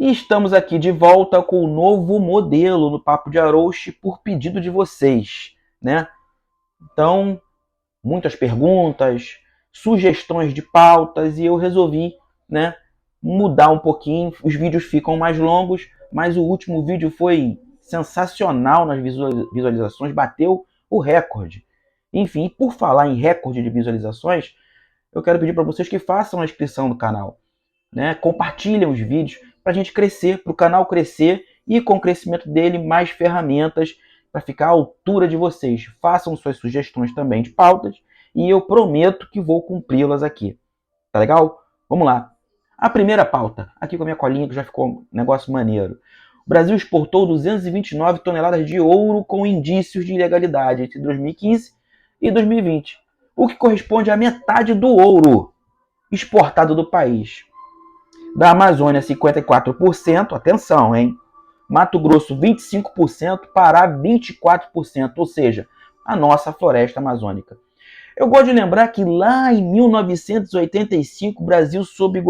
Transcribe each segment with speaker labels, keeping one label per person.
Speaker 1: E estamos aqui de volta com o novo modelo no Papo de Arouche por pedido de vocês, né? Então, muitas perguntas, sugestões de pautas e eu resolvi, né, mudar um pouquinho. Os vídeos ficam mais longos, mas o último vídeo foi sensacional nas visualizações, bateu o recorde. Enfim, por falar em recorde de visualizações, eu quero pedir para vocês que façam a inscrição no canal, né? Compartilhem os vídeos para a gente crescer, para o canal crescer e com o crescimento dele mais ferramentas para ficar à altura de vocês. Façam suas sugestões também de pautas e eu prometo que vou cumpri-las aqui. Tá legal? Vamos lá. A primeira pauta, aqui com a minha colinha que já ficou um negócio maneiro. O Brasil exportou 229 toneladas de ouro com indícios de ilegalidade entre 2015 e 2020, o que corresponde à metade do ouro exportado do país. Da Amazônia, 54%, atenção, hein? Mato Grosso, 25%, Pará, 24%, ou seja, a nossa floresta amazônica. Eu gosto de lembrar que lá em 1985, o Brasil, sob a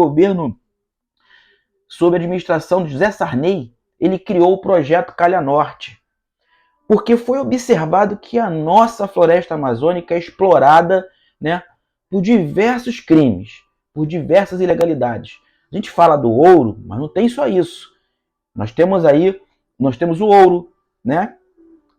Speaker 1: administração de José Sarney, ele criou o projeto Calha Norte, porque foi observado que a nossa floresta amazônica é explorada, né, por diversos crimes, por diversas ilegalidades. A gente fala do ouro, mas não tem só isso. Nós temos o ouro, né?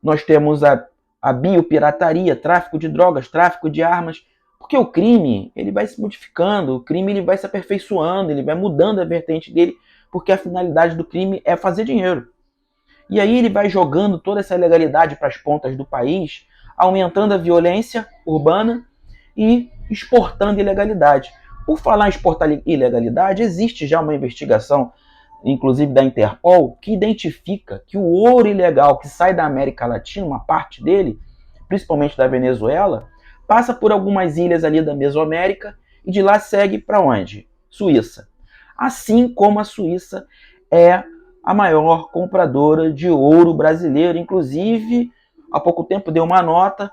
Speaker 1: Nós temos a biopirataria, tráfico de drogas, tráfico de armas, porque o crime ele vai se modificando, o crime ele vai se aperfeiçoando, ele vai mudando a vertente dele, porque a finalidade do crime é fazer dinheiro. E aí ele vai jogando toda essa ilegalidade para as pontas do país, aumentando a violência urbana e exportando ilegalidade. Por falar em exportar ilegalidade, existe já uma investigação, inclusive da Interpol, que identifica que o ouro ilegal que sai da América Latina, uma parte dele, principalmente da Venezuela, passa por algumas ilhas ali da Mesoamérica e de lá segue para onde? Suíça. Assim como a Suíça é a maior compradora de ouro brasileiro. Inclusive, há pouco tempo deu uma nota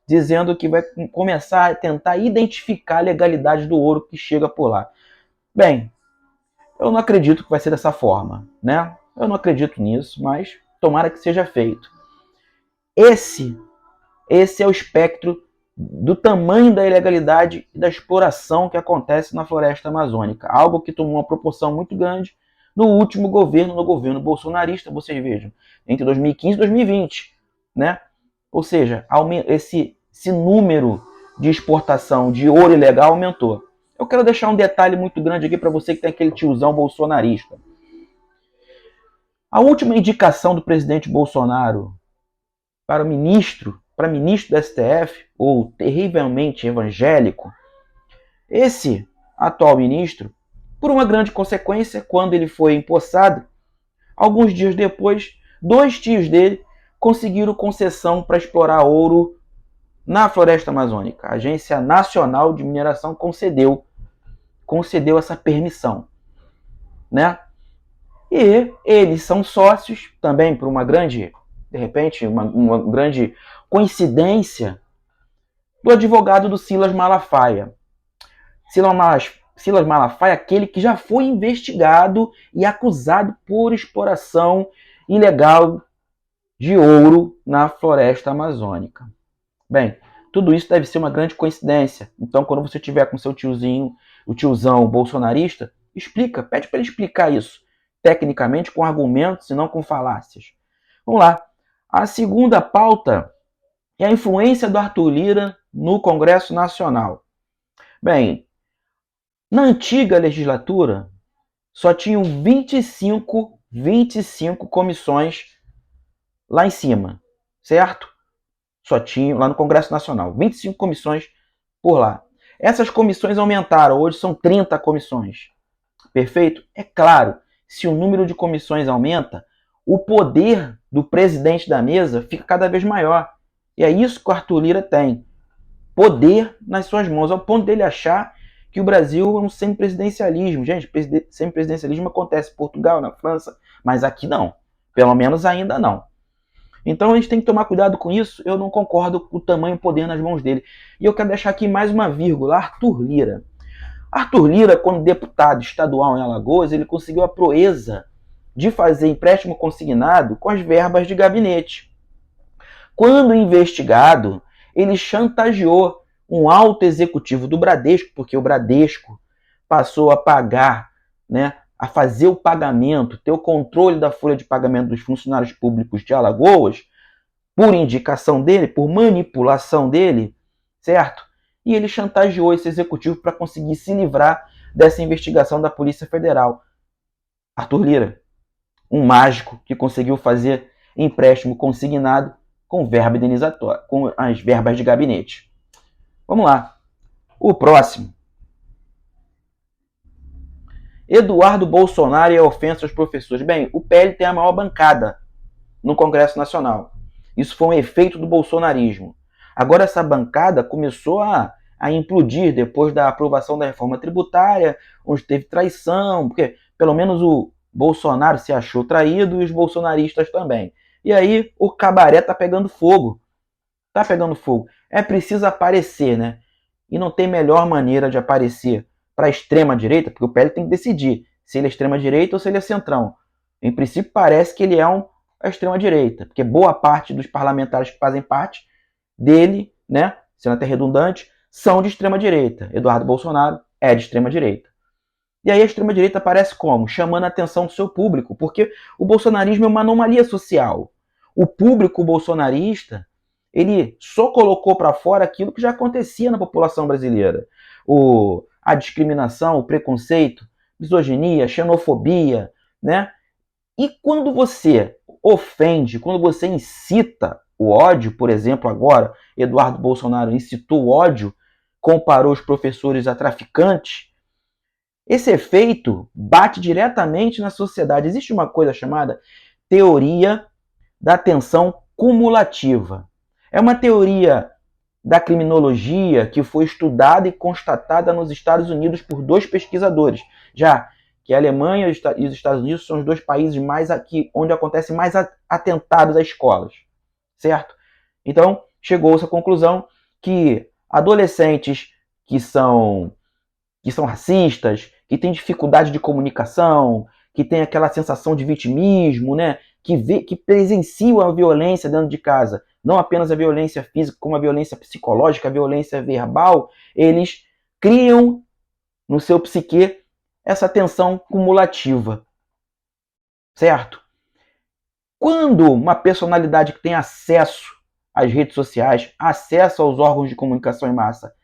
Speaker 1: dizendo que vai começar a tentar identificar a legalidade do ouro que chega por lá. Bem, eu não acredito que vai ser dessa forma, né? Eu não acredito nisso, mas tomara que seja feito. Esse é o espectro do tamanho da ilegalidade e da exploração que acontece na floresta amazônica. Algo que tomou uma proporção muito grande no último governo, no governo bolsonarista, vocês vejam, entre 2015 e 2020, né? Ou seja, esse número de exportação de ouro ilegal aumentou. Eu quero deixar um detalhe muito grande aqui para você que tem aquele tiozão bolsonarista. A última indicação do presidente Bolsonaro para ministro do STF, ou terrivelmente evangélico, esse atual ministro, por uma grande consequência, quando ele foi empossado, alguns dias depois, 2 tios dele conseguiram concessão para explorar ouro na floresta amazônica. A Agência Nacional de Mineração concedeu essa permissão, né? E eles são sócios também por uma grande, de repente, uma grande coincidência do advogado do Silas Malafaia. Silas Malafaia, aquele que já foi investigado e acusado por exploração ilegal de ouro na floresta amazônica. Bem, tudo isso deve ser uma grande coincidência. Então, quando você tiver com seu tiozinho, o tiozão bolsonarista, pede para ele explicar isso, tecnicamente, com argumentos e não com falácias. Vamos lá. A segunda pauta é a influência do Arthur Lira no Congresso Nacional. Bem, na antiga legislatura, só tinham 25 comissões lá em cima, certo? Só tinham lá no Congresso Nacional, 25 comissões por lá. Essas comissões aumentaram, hoje são 30 comissões. Perfeito? É claro, se o número de comissões aumenta, o poder do presidente da mesa fica cada vez maior. E é isso que o Arthur Lira tem. Poder nas suas mãos, ao ponto dele achar que o Brasil é um semipresidencialismo. Gente, semipresidencialismo acontece em Portugal, na França, mas aqui não. Pelo menos ainda não. Então a gente tem que tomar cuidado com isso. Eu não concordo com o tamanho poder nas mãos dele. E eu quero deixar aqui mais uma vírgula. Arthur Lira. Arthur Lira, quando deputado estadual em Alagoas, ele conseguiu a proeza de fazer empréstimo consignado com as verbas de gabinete. Quando investigado, ele chantageou um alto executivo do Bradesco, porque o Bradesco passou a pagar, né, a fazer o pagamento, ter o controle da folha de pagamento dos funcionários públicos de Alagoas, por indicação dele, por manipulação dele, certo? E ele chantageou esse executivo para conseguir se livrar dessa investigação da Polícia Federal. Arthur Lira, um mágico que conseguiu fazer empréstimo consignado com verba indenizatória, com as verbas de gabinete. Vamos lá. O próximo. Eduardo Bolsonaro e a ofensa aos professores. Bem, o PL tem a maior bancada no Congresso Nacional. Isso foi um efeito do bolsonarismo. Agora essa bancada começou a implodir depois da aprovação da reforma tributária, onde teve traição, porque pelo menos o Bolsonaro se achou traído e os bolsonaristas também. E aí o cabaré tá pegando fogo. Tá pegando fogo. É preciso aparecer, né? E não tem melhor maneira de aparecer para a extrema-direita, porque o PL tem que decidir se ele é extrema-direita ou se ele é centrão. Em princípio, parece que ele é a extrema-direita, porque boa parte dos parlamentares que fazem parte dele, né, sendo até redundante, são de extrema-direita. Eduardo Bolsonaro é de extrema-direita. E aí a extrema-direita aparece como? Chamando a atenção do seu público, porque o bolsonarismo é uma anomalia social. O público bolsonarista, ele só colocou para fora aquilo que já acontecia na população brasileira. A discriminação, o preconceito, misoginia, xenofobia, né? E quando você ofende, quando você incita o ódio, por exemplo, agora, Eduardo Bolsonaro incitou o ódio, comparou os professores a traficantes, esse efeito bate diretamente na sociedade. Existe uma coisa chamada teoria da atenção cumulativa. É uma teoria da criminologia que foi estudada e constatada nos Estados Unidos por dois pesquisadores, já que a Alemanha e os Estados Unidos são os dois países mais aqui onde acontecem mais atentados a escolas, certo? Então, chegou-se à conclusão que adolescentes que são racistas, que têm dificuldade de comunicação, que têm aquela sensação de vitimismo, né? Que presenciam a violência dentro de casa, não apenas a violência física, como a violência psicológica, a violência verbal, eles criam no seu psique essa tensão cumulativa, certo? Quando uma personalidade que tem acesso às redes sociais, acesso aos órgãos de comunicação em massa,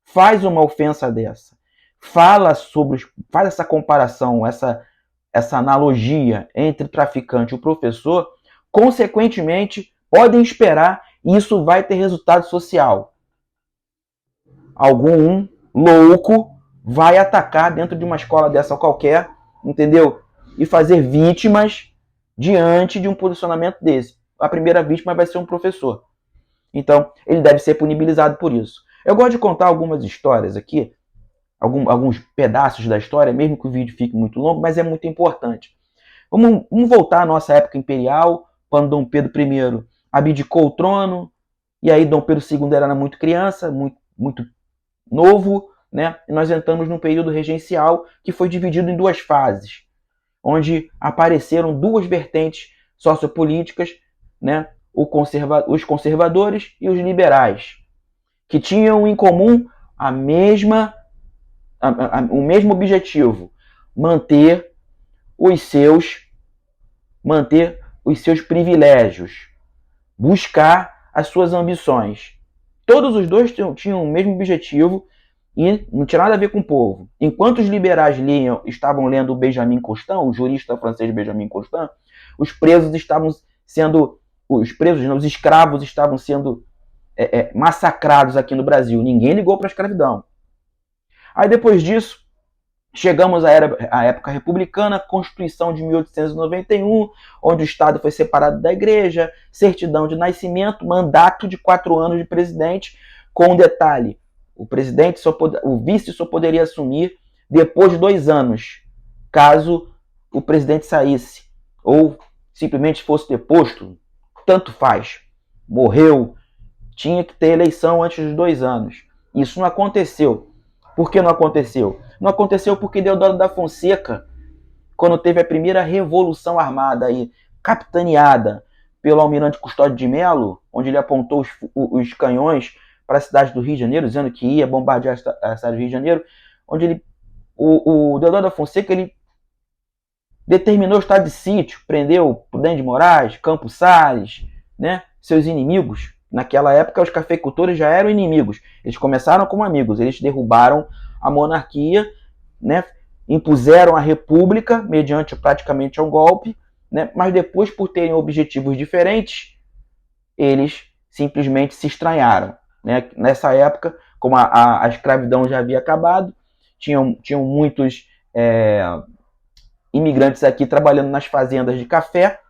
Speaker 1: faz uma ofensa dessa, faz essa comparação, essa analogia entre o traficante e o professor, consequentemente, podem esperar e isso vai ter resultado social. Algum louco vai atacar dentro de uma escola dessa qualquer, entendeu? E fazer vítimas diante de um posicionamento desse. A primeira vítima vai ser um professor. Então, ele deve ser punibilizado por isso. Eu gosto de contar algumas histórias aqui, alguns pedaços da história, mesmo que o vídeo fique muito longo, mas é muito importante. Vamos voltar à nossa época imperial, quando Dom Pedro I abdicou o trono, e aí Dom Pedro II era muito criança, muito novo, né? E nós entramos num período regencial que foi dividido em duas fases, onde apareceram duas vertentes sociopolíticas, né? Os conservadores e os liberais, que tinham em comum o mesmo objetivo, manter os seus privilégios, buscar as suas ambições. Todos os dois tinham o mesmo objetivo e não tinha nada a ver com o povo. Enquanto os liberais estavam lendo o Benjamin Constant, o jurista francês Benjamin Constant, os escravos estavam sendo massacrados aqui no Brasil. Ninguém ligou para a escravidão. Aí depois disso, chegamos à época republicana, Constituição de 1891, onde o Estado foi separado da Igreja, certidão de nascimento, mandato de 4 anos de presidente, com um detalhe: o vice só poderia assumir depois de 2 anos, caso o presidente saísse, ou simplesmente fosse deposto, tanto faz. Morreu, tinha que ter eleição antes dos 2 anos. Isso não aconteceu. Por que não aconteceu? Não aconteceu porque Deodoro da Fonseca quando teve a primeira revolução armada aí, capitaneada pelo almirante Custódio de Melo, onde ele apontou os canhões para a cidade do Rio de Janeiro, dizendo que ia bombardear a cidade do Rio de Janeiro, onde o Deodoro da Fonseca ele determinou o estado de sítio, prendeu Prudente de Moraes, Campos Salles, né, seus inimigos. Naquela época, os cafeicultores já eram inimigos. Eles começaram como amigos. Eles derrubaram a monarquia, né, impuseram a república mediante praticamente um golpe, né, mas depois, por terem objetivos diferentes, eles simplesmente se estranharam. Né? Nessa época, como a escravidão já havia acabado, tinham muitos imigrantes aqui trabalhando nas fazendas de café.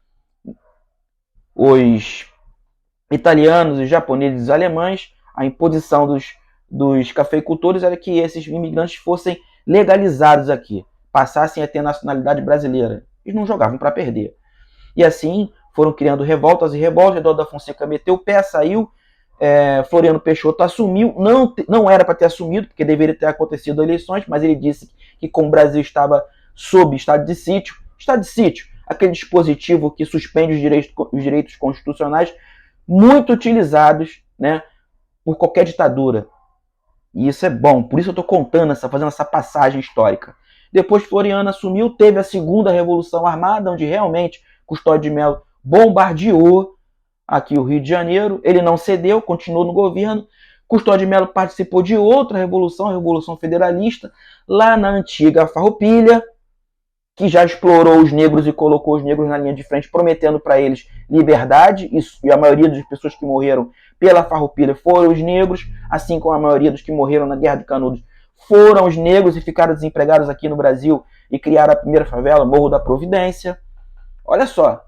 Speaker 1: Os italianos, os japoneses, os alemães, a imposição dos cafeicultores era que esses imigrantes fossem legalizados aqui, passassem a ter nacionalidade brasileira. Eles não jogavam para perder. E assim foram criando revoltas e revoltas. Eduardo da Fonseca meteu o pé, saiu. Floriano Peixoto assumiu, não era para ter assumido, porque deveria ter acontecido eleições, mas ele disse que como o Brasil estava sob estado de sítio, aquele dispositivo que suspende os direitos constitucionais, muito utilizados, né, por qualquer ditadura. E isso é bom, por isso eu estou contando, fazendo essa passagem histórica. Depois Floriano assumiu, teve a segunda Revolução Armada, onde realmente Custódio de Melo bombardeou aqui o Rio de Janeiro. Ele não cedeu, continuou no governo. Custódio de Melo participou de outra revolução, a Revolução Federalista, lá na antiga Farroupilha, que já explorou os negros e colocou os negros na linha de frente, prometendo para eles liberdade, e a maioria das pessoas que morreram pela Farroupilha foram os negros, assim como a maioria dos que morreram na Guerra de Canudos foram os negros e ficaram desempregados aqui no Brasil e criaram a primeira favela, Morro da Providência. Olha só.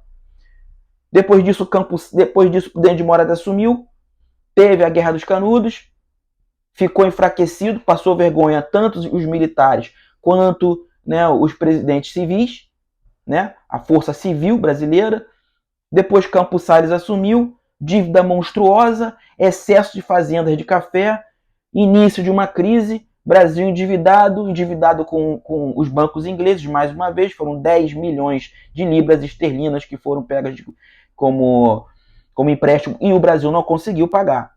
Speaker 1: Depois disso, Prudente de Moraes assumiu, teve a Guerra dos Canudos, ficou enfraquecido, passou vergonha tanto os militares quanto, né, os presidentes civis, né, a Força Civil brasileira. Depois Campos Salles assumiu, dívida monstruosa, excesso de fazendas de café, início de uma crise, Brasil endividado com os bancos ingleses, mais uma vez, foram 10 milhões de libras esterlinas que foram pegas como empréstimo e o Brasil não conseguiu pagar.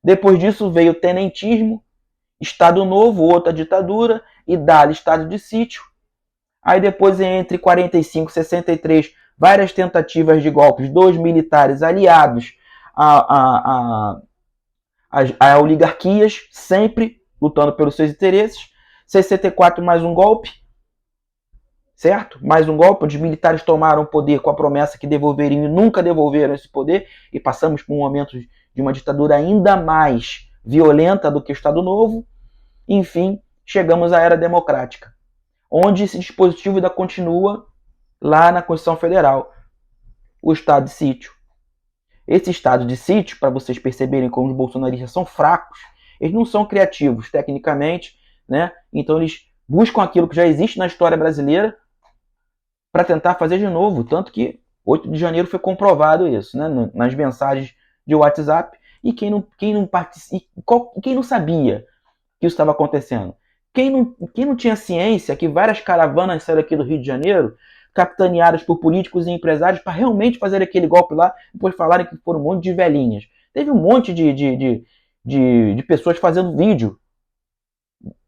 Speaker 1: Depois disso veio o tenentismo, Estado Novo, outra ditadura, e dali estado de sítio. Aí depois, entre 45 e 63, várias tentativas de golpes dos militares aliados a oligarquias, sempre lutando pelos seus interesses. 64, mais um golpe, certo? Mais um golpe, onde os militares tomaram o poder com a promessa que devolveriam e nunca devolveram esse poder, e passamos por um momento de uma ditadura ainda mais violenta do que o Estado Novo. Enfim, chegamos à Era Democrática, onde esse dispositivo ainda continua lá na Constituição Federal, o estado de sítio. Esse estado de sítio, para vocês perceberem como os bolsonaristas são fracos, eles não são criativos tecnicamente, né? Então eles buscam aquilo que já existe na história brasileira para tentar fazer de novo. Tanto que 8 de janeiro foi comprovado isso, né? Nas mensagens de WhatsApp. E quem não sabia que isso estava acontecendo? Quem não tinha ciência que várias caravanas saíram aqui do Rio de Janeiro, capitaneadas por políticos e empresários, para realmente fazer aquele golpe lá, e depois falarem que foram um monte de velhinhas. Teve um monte de pessoas fazendo vídeo,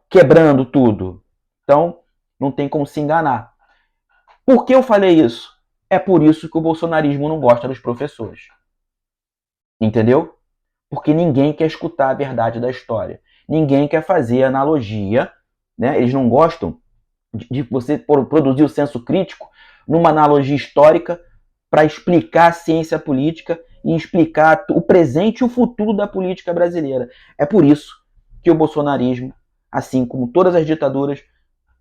Speaker 1: quebrando tudo. Então, não tem como se enganar. Por que eu falei isso? É por isso que o bolsonarismo não gosta dos professores. Entendeu? Porque ninguém quer escutar a verdade da história. Ninguém quer fazer analogia, né? Eles não gostam de você produzir o senso crítico numa analogia histórica para explicar a ciência política e explicar o presente e o futuro da política brasileira. É por isso que o bolsonarismo, assim como todas as ditaduras,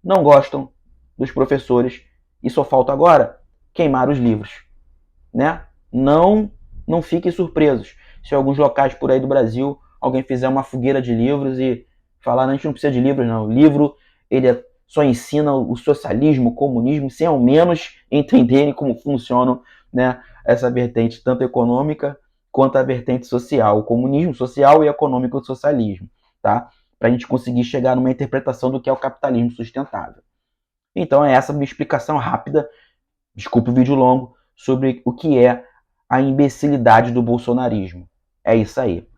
Speaker 1: não gostam dos professores, e só falta agora queimar os livros, né? Não fiquem surpresos se em alguns locais por aí do Brasil alguém fizer uma fogueira de livros e falar, não, a gente não precisa de livros não, o livro ele só ensina o socialismo, o comunismo, sem ao menos entenderem como funcionam, né, essa vertente tanto econômica quanto a vertente social, o comunismo social e econômico do socialismo, tá? Para a gente conseguir chegar numa interpretação do que é o capitalismo sustentável. Então é essa minha explicação rápida, desculpe o vídeo longo, sobre o que é a imbecilidade do bolsonarismo. É isso aí.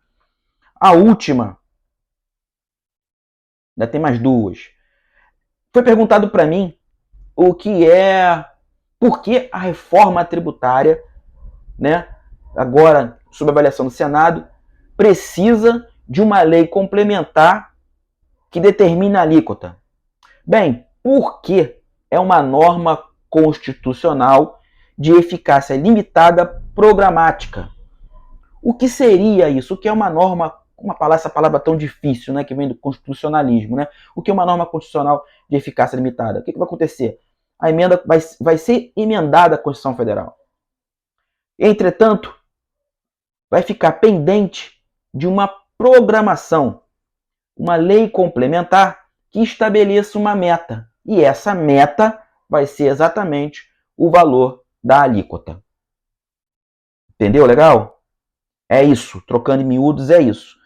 Speaker 1: A última, ainda tem mais duas. Foi perguntado para mim o que é, por que a reforma tributária, né, agora sob avaliação do Senado, precisa de uma lei complementar que determine a alíquota. Bem, porque é uma norma constitucional de eficácia limitada programática. O que seria isso? O que é uma norma, essa palavra tão difícil, né, que vem do constitucionalismo, né? O que é uma norma constitucional de eficácia limitada? O que vai acontecer? A emenda vai ser emendada à Constituição Federal. Entretanto, vai ficar pendente de uma programação, uma lei complementar que estabeleça uma meta. E essa meta vai ser exatamente o valor da alíquota. Entendeu? Legal? É isso. Trocando em miúdos, é isso.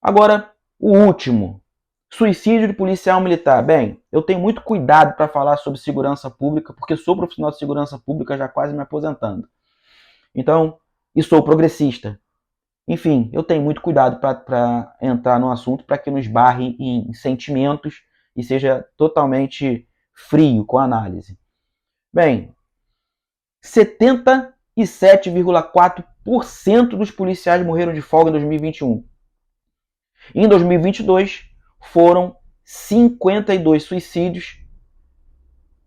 Speaker 1: Agora, o último. Suicídio de policial militar. Bem, eu tenho muito cuidado para falar sobre segurança pública, porque sou profissional de segurança pública já quase me aposentando. Então, e sou progressista. Enfim, eu tenho muito cuidado para entrar no assunto para que não esbarre em sentimentos e seja totalmente frio com a análise. Bem, 77,4% dos policiais morreram de folga em 2021. Em 2022, foram 52 suicídios.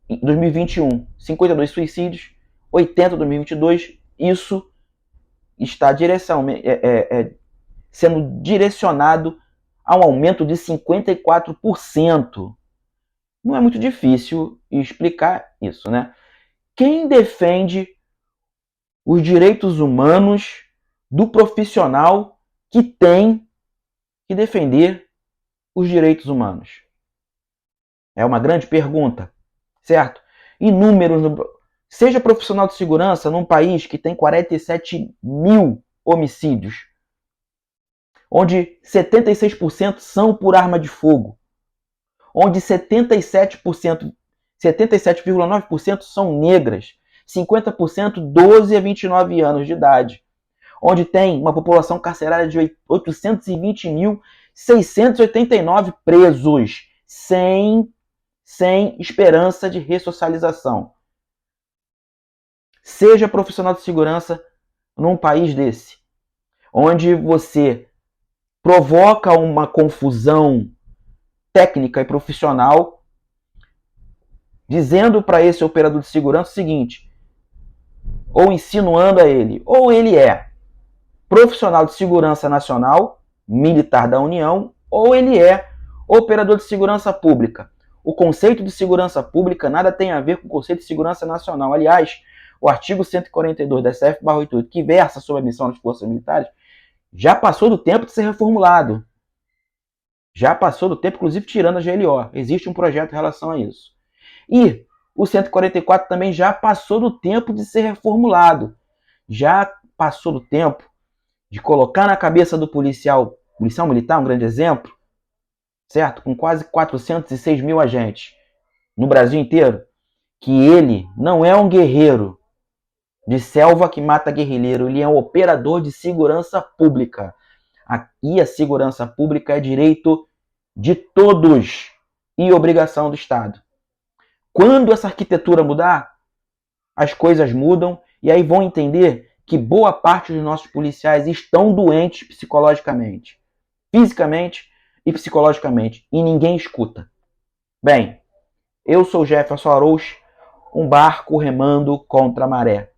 Speaker 1: Em 2021, 52 suicídios, 80 em 2022. Isso está sendo direcionado a um aumento de 54%. Não é muito difícil explicar isso, né? Quem defende os direitos humanos do profissional que tem que defender os direitos humanos? É uma grande pergunta, certo? Inúmeros, seja profissional de segurança num país que tem 47 mil homicídios, onde 76% são por arma de fogo, onde 77,9% são negras, 50% 12 a 29 anos de idade, onde tem uma população carcerária de 820.689 presos, sem esperança de ressocialização. Seja profissional de segurança num país desse, onde você provoca uma confusão técnica e profissional, dizendo para esse operador de segurança o seguinte, ou insinuando a ele, ou ele é profissional de segurança nacional, militar da União, ou ele é operador de segurança pública. O conceito de segurança pública nada tem a ver com o conceito de segurança nacional. Aliás, o artigo 142 da SF/88, que versa sobre a missão das forças militares, já passou do tempo de ser reformulado. Já passou do tempo, inclusive tirando a GLO. Existe um projeto em relação a isso. E o 144 também já passou do tempo de ser reformulado. Já passou do tempo de colocar na cabeça do policial militar, um grande exemplo, certo? Com quase 406 mil agentes no Brasil inteiro, que ele não é um guerreiro de selva que mata guerrilheiro, ele é um operador de segurança pública. E a segurança pública é direito de todos e obrigação do Estado. Quando essa arquitetura mudar, as coisas mudam e aí vão entender que boa parte dos nossos policiais estão doentes psicologicamente, fisicamente e psicologicamente, e ninguém escuta. Bem, eu sou Jefferson Arouche, um barco remando contra a maré.